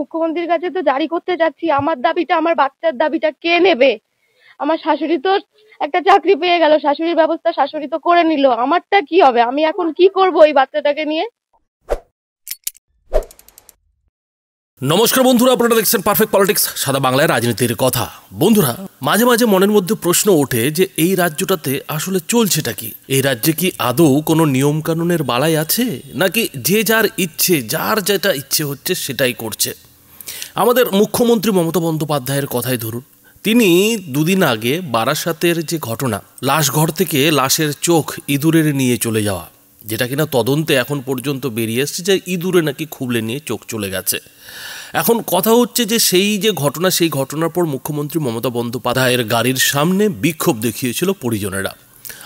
মুখ্যমন্ত্রীর কাছে তো জারি করতে যাচ্ছি, আমার দাবিটা, আমার বাচ্চার দাবিটা কে নেবে? আমার শাশুড়ি তো একটা চাকরি পেয়ে গেল, শাশুড়ির ব্যবস্থা শাশুড়ি তো করে নিল, আমারটা কি হবে? আমি এখন কি করব ওই বাচ্চাটাকে নিয়ে? নমস্কার বন্ধুরা, আপনারা দেখছেন পারফেক্ট পলিটিক্স, সাদা বাংলায় রাজনীতির কথা। বন্ধুরা, মাঝে মাঝে মনের মধ্যে প্রশ্ন ওঠে যে এই রাজ্যটাতে আসলে চলছেটা কি? এই রাজ্যে কি আদৌ কোনো নিয়ম কানুনের বালাই আছে, নাকি যে যার ইচ্ছে, যার যেটা ইচ্ছে হচ্ছে সেটাই করছে? আমাদের মুখ্যমন্ত্রী মমতা বন্দ্যোপাধ্যায়ের কথাই ধরুন। তিনি দুদিন আগে বারাসাতের যে ঘটনা, লাশ ঘর থেকে লাশের চোখ ইঁদুরের নিয়ে চলে যাওয়া, যেটা কিনা তদন্তে এখন পর্যন্ত বেরিয়ে এসছে যে ইঁদুরে নাকি খুবলে নিয়ে চোখ চলে গেছে। এখন কথা হচ্ছে যে সেই যে ঘটনা, সেই ঘটনার পর মুখ্যমন্ত্রী মমতা বন্দ্যোপাধ্যায়ের গাড়ির সামনে বিক্ষোভ দেখিয়েছিল পরিজনেরা।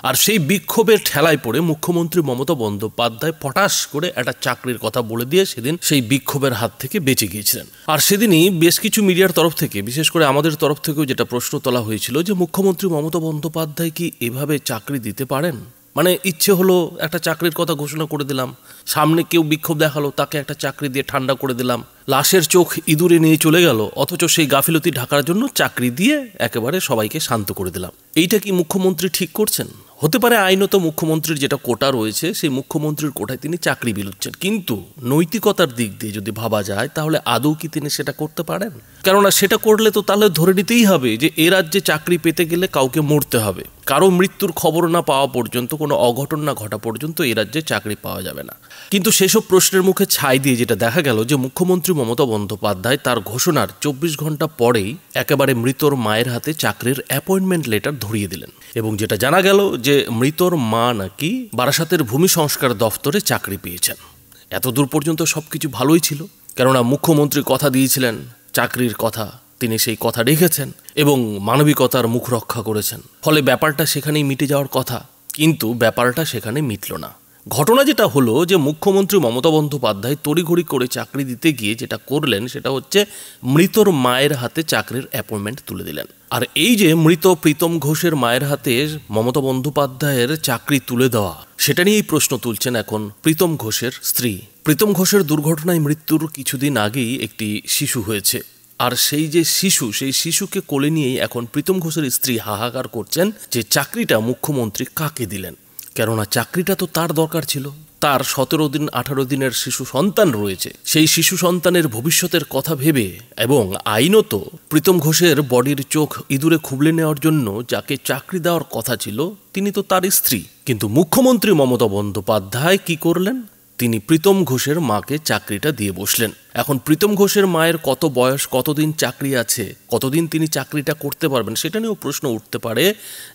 আর সেই বিক্ষোভের ঠেলায় পড়ে মুখ্যমন্ত্রী মমতা বন্দ্যোপাধ্যায় পটাশ করে একটা চাকরির কথা বলে দিয়ে সেদিন সেই বিক্ষোভের হাত থেকে বেঁচে গিয়েছিলেন। আর সেদিনই বেশ কিছু মিডিয়ার তরফ থেকে, বিশেষ করে আমাদের তরফ থেকেও যেটা প্রশ্ন তোলা হয়েছিল যে মুখ্যমন্ত্রী মমতা বন্দ্যোপাধ্যায় কি এভাবে চাকরি দিতে পারেন? মানে ইচ্ছে হলো একটা চাকরির কথা ঘোষণা করে দিলাম, সামনে কেউ বিক্ষোভ দেখালো, তাকে একটা চাকরি দিয়ে ঠান্ডা করে দিলাম, লাশের চোখ ইঁদুরে নিয়ে চলে গেল, অথচ সেই গাফিলতি ঢাকার জন্য চাকরি দিয়ে একেবারে সবাইকে শান্ত করে দিলাম। এইটা কি মুখ্যমন্ত্রী ঠিক করছেন? হতে পারে আইনত মুখ্যমন্ত্রীর যেটা কোটা রয়েছে সেই মুখ্যমন্ত্রীর কোটায় তিনি চাকরি বিলুচ্ছেন, কিন্তু নৈতিকতার দিক দিয়ে যদি ভাবা যায় তাহলে আদৌ কি তিনি সেটা করতে পারেন? কেননা সেটা করলে তো তাহলে ধরে নিতেই হবে যে এ রাজ্যে চাকরি পেতে গেলে কাউকে মরতে হবে। কারো মৃত্যুর খবর না পাওয়া পর্যন্ত, কোনো অঘটন না ঘটা পর্যন্ত এ রাজ্যে চাকরি পাওয়া যাবে না। কিন্তু সেসব প্রশ্নের মুখে ছাই দিয়ে যেটা দেখা গেল যে মুখ্যমন্ত্রী মমতা বন্দ্যোপাধ্যায় তার ঘোষণার 24 ঘন্টা পরেই একেবারে মৃতর মায়ের হাতে চাকরির অ্যাপয়েন্টমেন্ট লেটার ধরিয়ে দিলেন। এবং যেটা জানা গেল যে মৃতর মা নাকি বারাসাতের ভূমি সংস্কার দফতরে চাকরি পেয়েছেন। এতদূর পর্যন্ত সবকিছু ভালোই ছিল, কেননা মুখ্যমন্ত্রী কথা দিয়েছিলেন চাকরির কথা, তিনি সেই কথা রেখেছেন এবং মানবিকতার মুখ রক্ষা করেছেন। ফলে ব্যাপারটা সেখানেই মিটে যাওয়ার কথা, কিন্তু ব্যাপারটা সেখানে মিটল না। ঘটনা যেটা হলো যে মুখ্যমন্ত্রী মমতা বন্দ্যোপাধ্যায় তড়িঘড়ি করে চাকরি দিতে গিয়ে যেটা করলেন সেটা হচ্ছে মৃতর মায়ের হাতে চাকরির অ্যাপয়েন্টমেন্ট তুলে দিলেন। আর এই যে মৃত প্রীতম ঘোষের মায়ের হাতে মমতা বন্দ্যোপাধ্যায়ের চাকরি তুলে দেওয়া, সেটা নিয়েই প্রশ্ন তুলছেন এখন প্রীতম ঘোষের স্ত্রী। প্রীতম ঘোষের দুর্ঘটনায় মৃত্যুর কিছুদিন আগেই একটি শিশু হয়েছে, আর সেই যে শিশু, সেই শিশুকে কোলে নিয়েই এখন প্রীতম ঘোষের স্ত্রী হাহাকার করছেন যে চাকরিটা মুখ্যমন্ত্রী কাকে দিলেন। কেননা চাকরিটা তো তার দরকার ছিল, তার 17 দিন 18 দিনের শিশু সন্তান রয়েছে, সেই শিশু সন্তানের ভবিষ্যতের কথা ভেবে এবং আইনত প্রীতম ঘোষের বডির চোখ ইঁদুরে খুবলে নেওয়ার জন্য যাকে চাকরি দেওয়ার কথা ছিল তিনি তো তার স্ত্রী। কিন্তু মুখ্যমন্ত্রী মমতা বন্দ্যোপাধ্যায় কি করলেন? তিনি প্রীতম ঘোষের মাকে চাকরিটা দিয়ে বসলেন। এখন প্রীতম ঘোষের মায়ের কত বয়স, কতদিন চাকরি আছে, কতদিন তিনি চাকরিটা করতে পারবেন, সেটা নিয়েও প্রশ্ন উঠতে পারে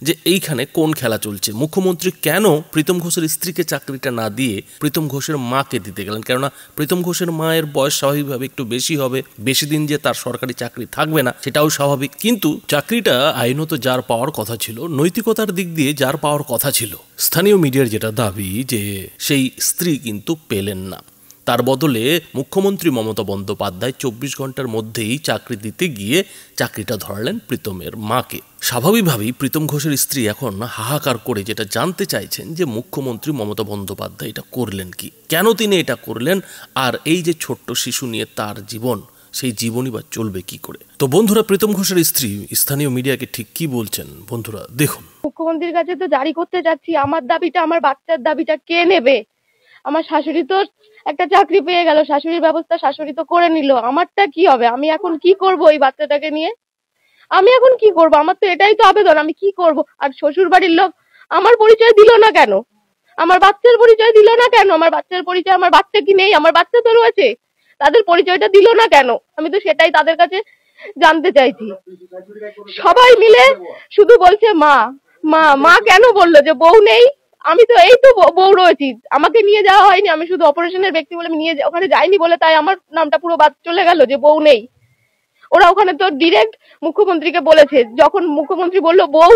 যে এইখানে কোন খেলা চলছে। মুখ্যমন্ত্রী কেন প্রীতম ঘোষের স্ত্রীকে চাকরিটা না দিয়ে প্রীতম ঘোষের মাকে দিতে গেলেন? কেননা প্রীতম ঘোষের মায়ের বয়স স্বাভাবিকভাবে একটু বেশি হবে, বেশি দিন যে তার সরকারি চাকরি থাকবে না সেটাও স্বাভাবিক। কিন্তু চাকরিটা আইনত যার পাওয়ার কথা ছিল, নৈতিকতার দিক দিয়ে যার পাওয়ার কথা ছিল, স্থানীয় মিডিয়ার যেটা দাবি যে সেই স্ত্রী কিন্তু পেলেন না। তার বদলে মুখ্যমন্ত্রী মমতা বন্দ্যোপাধ্যায় 24 ঘন্টার মধ্যেই চাকরি দিতে গিয়ে চাকরিটা ধরালেন প্রীতমের মাকে। স্বাভাবিকভাবেই প্রীতম ঘোষের স্ত্রী এখন হাহাকার করে যেটা জানতে চাইছেন যে মুখ্যমন্ত্রী মমতা বন্দ্যোপাধ্যায় এটা করলেন কি, কেন তিনি এটা করলেন, আর এই যে ছোট্ট শিশু নিয়ে তার জীবন, সেই জীবনই বা চলবে কি করে। তো বন্ধুরা, প্রীতম ঘোষের স্ত্রী স্থানীয় মিডিয়াকে ঠিক কি বলছেন বন্ধুরা দেখুন। মুখ্যমন্ত্রীর কাছে তো জারি করতে যাচ্ছি, আমার দাবিটা, আমার বাচ্চার দাবিটা কে নেবে? আমার শাশুড়ি তো একটা চাকরি পেয়ে গেল, শাশুড়ির ব্যবস্থা শাশুড়ি তো করে নিল, আমারটা কি হবে? আমি এখন কি করব ওই বাচ্চাটাকে নিয়ে? আমি এখন কি করব? আমার তো এটাই তো আবেদন, আমি কি করব? আর শ্বশুর বাড়ির লোক আমার পরিচয় দিল না কেন? আমার বাচ্চার পরিচয় দিল না কেন? আমার বাচ্চার পরিচয়, আমার বাচ্চা কি নেই? আমার বাচ্চা তো রয়েছে, তাদের পরিচয়টা দিল না কেন? আমি তো সেটাই তাদের কাছে জানতে চাইছি। সবাই মিলে শুধু বলছে মা মা মা, কেন বললো যে বউ নেই? আমি তো এই তো বউ রয়েছি, আমাকে নিয়ে যাওয়া হয়নি, আমি শুধু অপারেশনের ব্যক্তি বলে আমি ওখানে যাইনি বলে তাই আমার নামটা পুরো বাদ চলে গেল যে বউ নেই। ওরা ওখানে তো ডিরেক্ট মুখ্যমন্ত্রীকে বলেছে, যখন মুখ্যমন্ত্রী বললো বউ,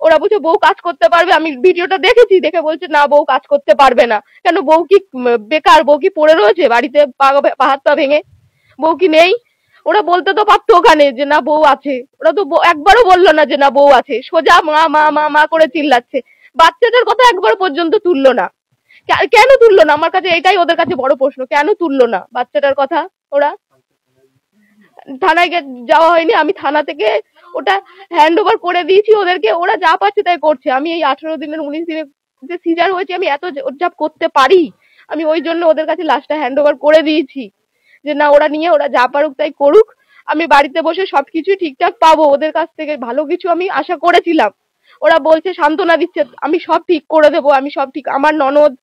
ওরা বলছে বউ কাজ করতে পারবে। আমি ভিডিওটা দেখেছি, দেখে বলছে না বউ কাজ করতে পারবে না। কেন? বউ কি বেকার? বউ কি পড়ে রয়েছে বাড়িতে পা হাত পা ভেঙে? বউ কি নেই? ওরা বলতে তো পারতো ওখানে যে না বউ আছে, ওরা তো একবারও বললো না যে না বউ আছে, সোজা মা মা মা মা করে চিল্লাচ্ছে, বাচ্চাটার কথা একবার পর্যন্ত তুললো না। কেন তুললো না? আমার কাছে এটাই ওদের কাছে বড় প্রশ্ন, কেন তুললো না বাচ্চাটার কথা ওরা? থানায় যাওয়া হয়নি, আমি থানা থেকে ওটা হ্যান্ড ওভার করে দিয়েছি ওদেরকে, ওরা যা পাচ্ছে তাই করছে। আমি এই 18 দিনের 19 দিনের যে সিজার হয়েছে আমি এত জব করতে পারি, আমি ওই জন্য ওদের কাছে লাস্টটা হ্যান্ড ওভার করে দিয়েছি যে না ওরা নিয়ে ওরা যা পারুক তাই করুক, আমি বাড়িতে বসে সবকিছু ঠিকঠাক পাবো। ওদের কাছ থেকে ভালো কিছু আমি আশা করেছিলাম, ওরা বলছে সান্ত্বনা দিচ্ছে আমি সব ঠিক করে দেবো, আমি সব ঠিক, আমার ননদ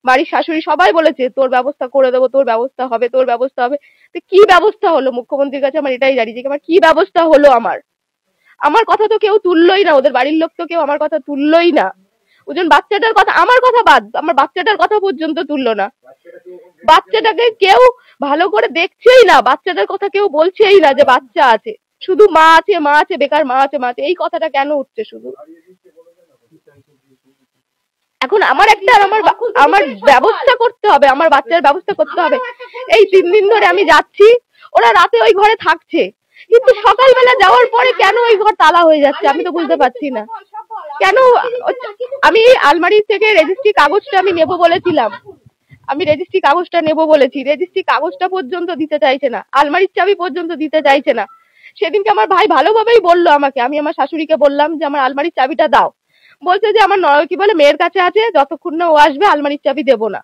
বাড়ির শাশুড়ি সবাই বলেছে তোর ব্যবস্থা করে দেবো, তোর ব্যবস্থা হবে, তোর ব্যবস্থা হবে। তো কি ব্যবস্থা হলো মুখ্যমন্ত্রীর কাছে আমার এটাই জানি যে আমার কি ব্যবস্থা হলো। আমার কথা তো কেউ তুললোই না, ওদের বাড়ির লোক তো কেউ আমার কথা তুললোই না। ওজন বাচ্চাটার কথা, আমার কথা বাদ, আমার বাচ্চাটার কথা পর্যন্ত তুললো না। বাচ্চাটাকে কেউ ভালো করে দেখছেই না, বাচ্চাটার কথা কেউ বলছেই না যে বাচ্চা আছে, শুধু মা আছে মা আছে, বেকার মা আছে মা আছে, এই কথাটা কেন উঠছে শুধু। এখন আমার আমার ব্যবস্থা করতে হবে, আমার বাচ্চার ব্যবস্থা করতে হবে। এই 3 দিন ধরে আমি যাচ্ছি, ওরা রাতে ওই ঘরে থাকছে, কিন্তু সকালবেলা যাওয়ার পরে কেন ওই ঘর তালা হয়ে যাচ্ছে আমি তো বুঝতে পারছি না কেন। আমি আলমারি থেকে রেজিস্ট্রি কাগজটা আমি নেবো বলেছিলাম, আমি রেজিস্ট্রি কাগজটা নেবো বলেছি, রেজিস্ট্রি কাগজটা পর্যন্ত দিতে চাইছে না, আলমারির চাবি পর্যন্ত দিতে চাইছে না। সেদিনকে আমার ভাই ভালোভাবেই বললো আমাকে, আমি আমার শাশুড়িকে বললাম যে আমার আলমারির চাবিটা দাও, বলছে যে আমার কি বলে মেয়ের কাছে আছে, যতক্ষণ না ও আসবে আলমারির চাবি দেবো না।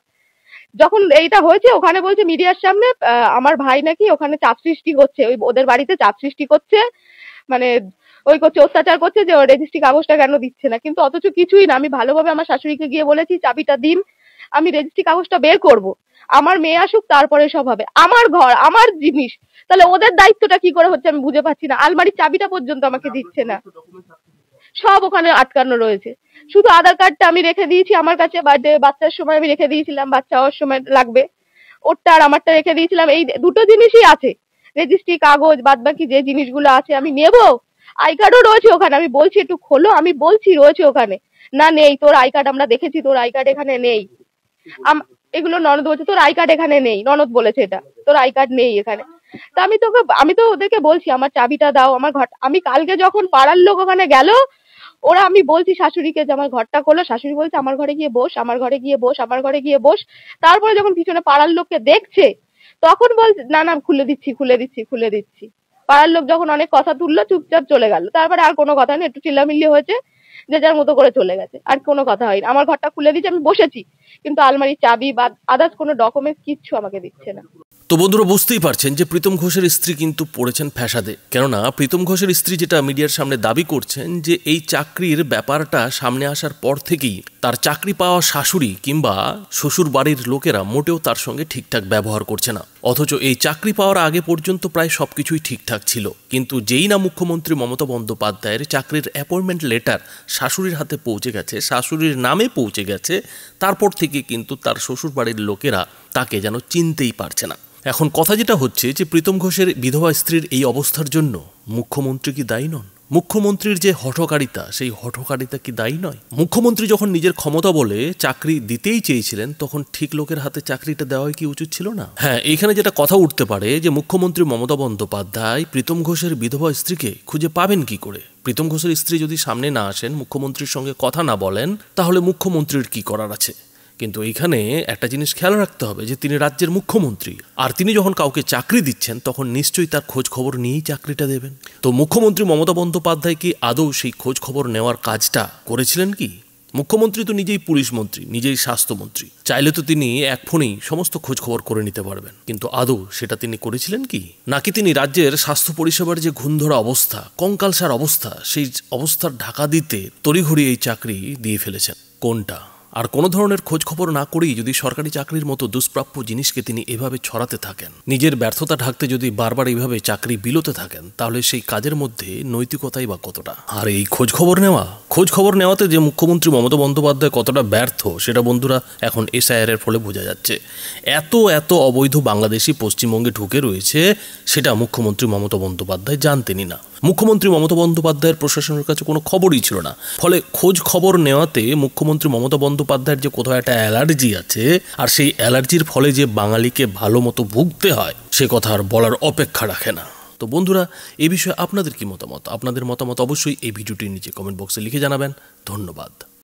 যখন এইটা হয়েছে ওখানে বলছে মিডিয়ার সামনে আমার ভাই নাকি ওখানে চাপ সৃষ্টি করছে, ওই ওদের বাড়িতে চাপ সৃষ্টি করছে, মানে ওই করছে, অত্যাচার করছে যে রেজিস্ট্রি কাগজটা কেন দিচ্ছে না। কিন্তু অথচ কিছুই না, আমি ভালোভাবে আমার শাশুড়িকে গিয়ে বলেছি চাবিটা দিন, আমি রেজিস্ট্রি কাগজটা বের করব, আমার মেয়ে আসুক তারপরে সব হবে, আমার ঘর আমার জিনিস, তাহলে ওদের দায়িত্বটা কি করে হচ্ছে আমি বুঝে পাচ্ছি না। আলমারির চাবিটা পর্যন্ত আমাকে দিচ্ছে না, সব ওখানে আটকানো রয়েছে। শুধু আধার কার্ডটা আমি রেখে দিয়েছি আমার কাছে, বার্থডে বাচ্চার সময় আমি রেখে দিয়েছিলাম, বাচ্চা হওয়ার সময় লাগবে, ওরটা আর আমারটা রেখে দিয়েছিলাম, এই দুটো জিনিসই আছে, রেজিস্ট্রি কাগজ, বাদ বাকি যে জিনিসগুলো আছে আমি নেব। আই কার্ডও রয়েছে ওখানে, আমি বলছি একটু খোলো, আমি বলছি রয়েছে ওখানে, না নেই, তোর আই কার্ড আমরা দেখেছি, তোর আই কার্ড এখানে নেই। এগুলো ননদ বলছে তোর আই কার্ড এখানে নেই, ননদ বলেছে এটা, তোর আই কার্ড নেই এখানে। তা আমি তো ওদেরকে বলছি আমার চাবিটা দাও, আমার ঘর, আমি কালকে যখন পাড়ার লোক ওখানে গেল, ওরা, আমি বলছি শাশুড়িকে যে আমার ঘরটা খোলো, শাশুড়ি বলছে আমার ঘরে গিয়ে বস, আমার ঘরে গিয়ে বস, আমার ঘরে গিয়ে বস। তারপরে যখন পিছনে পাড়ার লোককে দেখছে তখন বলছে না না খুলে দিচ্ছি খুলে দিচ্ছি খুলে দিচ্ছি। পাড়ার লোক যখন অনেক কথা তুললো চুপচাপ চলে গেল, তারপরে আর কোনো কথা নেই, একটু চিল্লামিল্লি হয়েছে, যে যার মতো করে চলে গেছে, আর কোনো কথা হয়নি। আমার ঘরটা খুলে দিচ্ছে, আমি বসেছি, কিন্তু আলমারির চাবি বা আদার্স কোনো ডকুমেন্টস কিচ্ছু আমাকে দিচ্ছে না। তো বন্ধুরা বুঝতেই পারছেন যে প্রীতম ঘোষের স্ত্রী কিন্তু পড়েছেন ফ্যাসাদে। কেননা প্রীতম ঘোষের স্ত্রী যেটা মিডিয়ার সামনে দাবি করছেন যে এই চাকরির ব্যাপারটা সামনে আসার পর থেকেই তার চাকরি পাওয়া শাশুড়ি কিংবা শ্বশুর বাড়ির লোকেরা মোটেও তার সঙ্গে ঠিকঠাক ব্যবহার করছে না, অথচ এই চাকরি পাওয়ার আগে পর্যন্ত প্রায় সবকিছুই ঠিকঠাক ছিল। কিন্তু যেই না মুখ্যমন্ত্রী মমতা বন্দ্যোপাধ্যায়ের চাকরির অ্যাপয়েন্টমেন্ট লেটার শাশুড়ির হাতে পৌঁছে গেছে, শাশুড়ির নামে পৌঁছে গেছে, তারপর থেকে কিন্তু তার শ্বশুর বাড়ির লোকেরা তাকে যেন চিনতেই পারছে না। এখন কথা যেটা হচ্ছে যে প্রীতম ঘোষের বিধবা স্ত্রীর এই অবস্থার জন্য মুখ্যমন্ত্রী কি দায়ী নন? মুখ্যমন্ত্রীর যে হঠকারিতা, সেই হঠকারিতা কি দায়ী নয়? মুখ্যমন্ত্রী যখন নিজের ক্ষমতা বলে চাকরি দিতেই চেয়েছিলেন, তখন ঠিক লোকের হাতে চাকরিটা দেওয়াই কি উচিত ছিল না? হ্যাঁ, এইখানে যেটা কথা উঠতে পারে যে মুখ্যমন্ত্রী মমতা বন্দ্যোপাধ্যায় প্রীতম ঘোষের বিধবা স্ত্রীকে খুঁজে পাবেন কি করে? প্রীতম ঘোষের স্ত্রী যদি সামনে না আসেন, মুখ্যমন্ত্রীর সঙ্গে কথা না বলেন, তাহলে মুখ্যমন্ত্রীর কি করার আছে? কিন্তু এইখানে একটা জিনিস খেয়াল রাখতে হবে যে তিনি রাজ্যের মুখ্যমন্ত্রী, আর তিনি যখন কাউকে চাকরি দিচ্ছেন তখন নিশ্চয়ই তার খোঁজ খবর নিয়েই চাকরিটা দেবেন। তো মুখ্যমন্ত্রী মমতা বন্দ্যোপাধ্যায় কি আদৌ সেই খোঁজ খবর নেওয়ার কাজটা করেছিলেন কি? মুখ্যমন্ত্রী তো নিজেই পুলিশ মন্ত্রী, নিজেই স্বাস্থ্যমন্ত্রী, চাইলে তো তিনি এক ফোনেই সমস্ত খোঁজ খবর করে নিতে পারবেন, কিন্তু আদৌ সেটা তিনি করেছিলেন কি? নাকি তিনি রাজ্যের স্বাস্থ্য পরিষেবার যে ঘুণধরা অবস্থা, কঙ্কালসার অবস্থা, সেই অবস্থার ঢাকা দিতে তড়িঘড়ি এই চাকরি দিয়ে ফেলেছেন? কোনটা? আর কোনো ধরনের খোঁজ খবর না করেই যদি সরকারি চাকরির মতো দুষ্প্রাপ্য জিনিসকে তিনি এভাবে ছড়াতে থাকেন, নিজের ব্যর্থতা ঢাকতে যদি বারবার এইভাবে চাকরি বিলোতে থাকেন, তাহলে সেই কাজের মধ্যে নৈতিকতাই বা কতটা? আর এই খোঁজ খবর নেওয়াতে যে মুখ্যমন্ত্রী মমতা বন্দ্যোপাধ্যায় কতটা ব্যর্থ, সেটা বন্ধুরা এখন এসআইআর এর ফলে বোঝা যাচ্ছে। এত অবৈধ বাংলাদেশি পশ্চিমবঙ্গে ঢুকে রয়েছে, সেটা মুখ্যমন্ত্রী মমতা বন্দ্যোপাধ্যায় জানতেনই না। মুখ্যমন্ত্রী মমতা বন্দ্যোপাধ্যায়ের প্রশাসনের কাছে কোনো খবরই ছিল না, ফলে খোঁজ খবর নেওয়াতে মুখ্যমন্ত্রী মমতা বন্দ্যোপাধ্যায়ের যে কোথাও একটা অ্যালার্জি আছে, আর সেই অ্যালার্জির ফলে যে বাঙালিকে ভালো মতো ভুগতে হয়, সে কথা আর বলার অপেক্ষা রাখে না। তো বন্ধুরা, এই বিষয়ে আপনাদের কি মতামত? আপনাদের মতামত অবশ্যই এই ভিডিওটির নিচে কমেন্ট বক্সে লিখে জানাবেন। ধন্যবাদ।